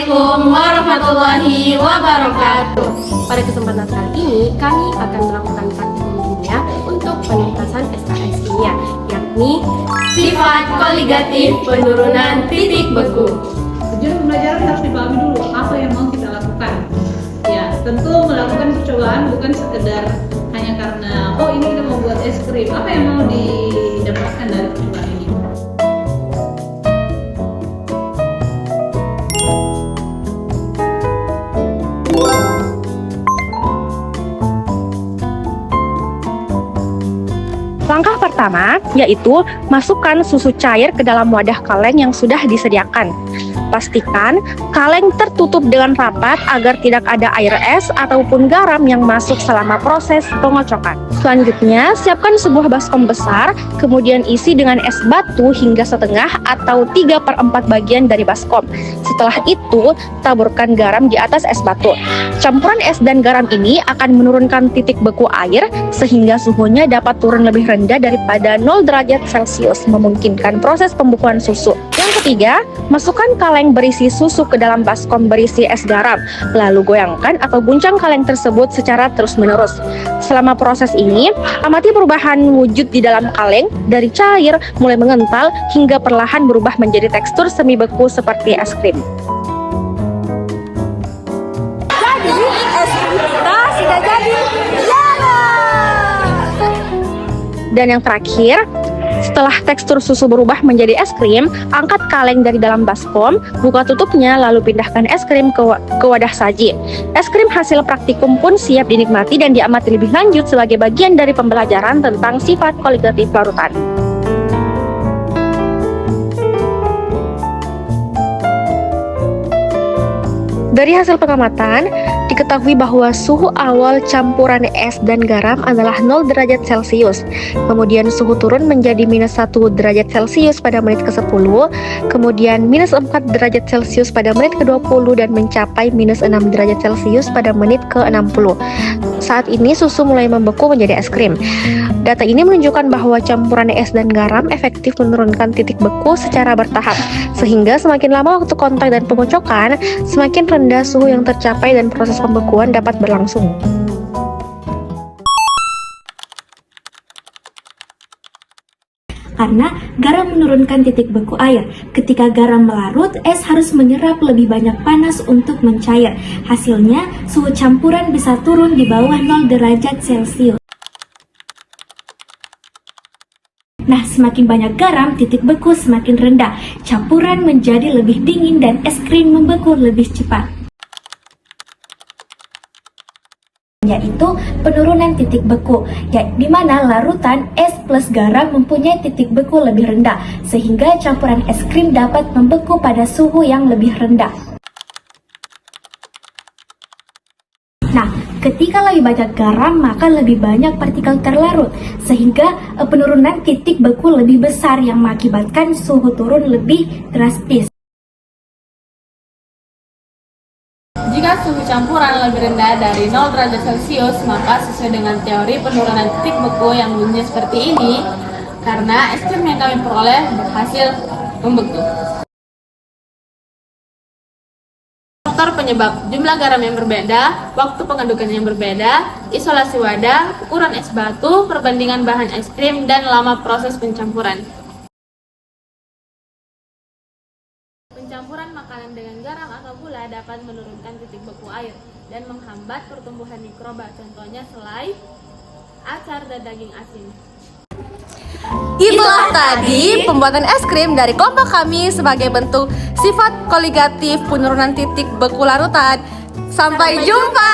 Assalamualaikum warahmatullahi wabarakatuh. Pada kesempatan kali ini, kami akan melakukan praktikum kimia untuk penuntasan SKS kimia, yakni Sifat koligatif penurunan titik beku. Tujuan pembelajaran harus dipahami dulu apa yang mau kita lakukan. Ya, tentu melakukan percobaan bukan sekedar hanya karena ini kita mau buat es krim. Apa yang mau didapatkan dari percobaan ini? Langkah pertama yaitu masukkan susu cair ke dalam wadah kaleng yang sudah disediakan. Pastikan kaleng tertutup dengan rapat agar tidak ada air es ataupun garam yang masuk selama proses pengocokan. Selanjutnya, siapkan sebuah baskom besar, kemudian isi dengan es batu hingga setengah atau 3/4 bagian dari baskom. Setelah itu, taburkan garam di atas es batu. Campuran es dan garam ini akan menurunkan titik beku air sehingga suhunya dapat turun lebih rendah daripada 0 derajat Celcius, memungkinkan proses pembukuan susu. Yang ketiga, masukkan kaleng berisi susu ke dalam baskom berisi es garam, lalu goyangkan atau guncang kaleng tersebut secara terus-menerus. Selama proses ini, amati perubahan wujud di dalam kaleng dari cair mulai mengental hingga perlahan berubah menjadi tekstur semi beku seperti es krim. Jadi, es krim kita sudah jadi. Dan yang terakhir, setelah tekstur susu berubah menjadi es krim, angkat kaleng dari dalam baskom, buka tutupnya, lalu pindahkan es krim ke wadah saji. Es krim hasil praktikum pun siap dinikmati dan diamati lebih lanjut sebagai bagian dari pembelajaran tentang sifat koligatif larutan. Dari hasil pengamatan, diketahui bahwa suhu awal campuran es dan garam adalah 0 derajat Celcius. Kemudian suhu turun menjadi -1 derajat Celcius pada menit ke-10, kemudian -4 derajat Celcius pada menit ke-20 dan mencapai -6 derajat Celcius pada menit ke-60. Saat ini susu mulai membeku menjadi es krim. Data ini menunjukkan bahwa campuran es dan garam efektif menurunkan titik beku secara bertahap, sehingga semakin lama waktu kontak dan pengocokan, semakin rendah suhu yang tercapai dan proses pembekuan dapat berlangsung. Karena garam menurunkan titik beku air. Ketika garam melarut, es harus menyerap lebih banyak panas untuk mencair. Hasilnya, suhu campuran bisa turun di bawah 0 derajat Celcius. Nah, semakin banyak garam, titik beku semakin rendah. Campuran menjadi lebih dingin dan es krim membeku lebih cepat. Yaitu penurunan titik beku, di mana larutan es plus garam mempunyai titik beku lebih rendah, sehingga campuran es krim dapat membeku pada suhu yang lebih rendah. Nah, ketika lebih banyak garam, maka lebih banyak partikel terlarut, sehingga penurunan titik beku lebih besar yang mengakibatkan suhu turun lebih drastis. Jika suhu campuran lebih rendah dari 0 derajat Celcius, maka sesuai dengan teori penurunan titik beku yang bunyinya seperti ini, karena es krim yang kami peroleh berhasil membeku. Faktor penyebab: jumlah garam yang berbeda, waktu pengadukan yang berbeda, isolasi wadah, ukuran es batu, perbandingan bahan es krim, dan lama proses pencampuran. Pencampuran makanan dengan garam atau gula dapat menurunkan titik beku air dan menghambat pertumbuhan mikroba, contohnya selai, acar, dan daging asin. itulah tadi pembuatan es krim dari kelompok kami sebagai bentuk sifat koligatif penurunan titik beku larutan. Sampai jumpa.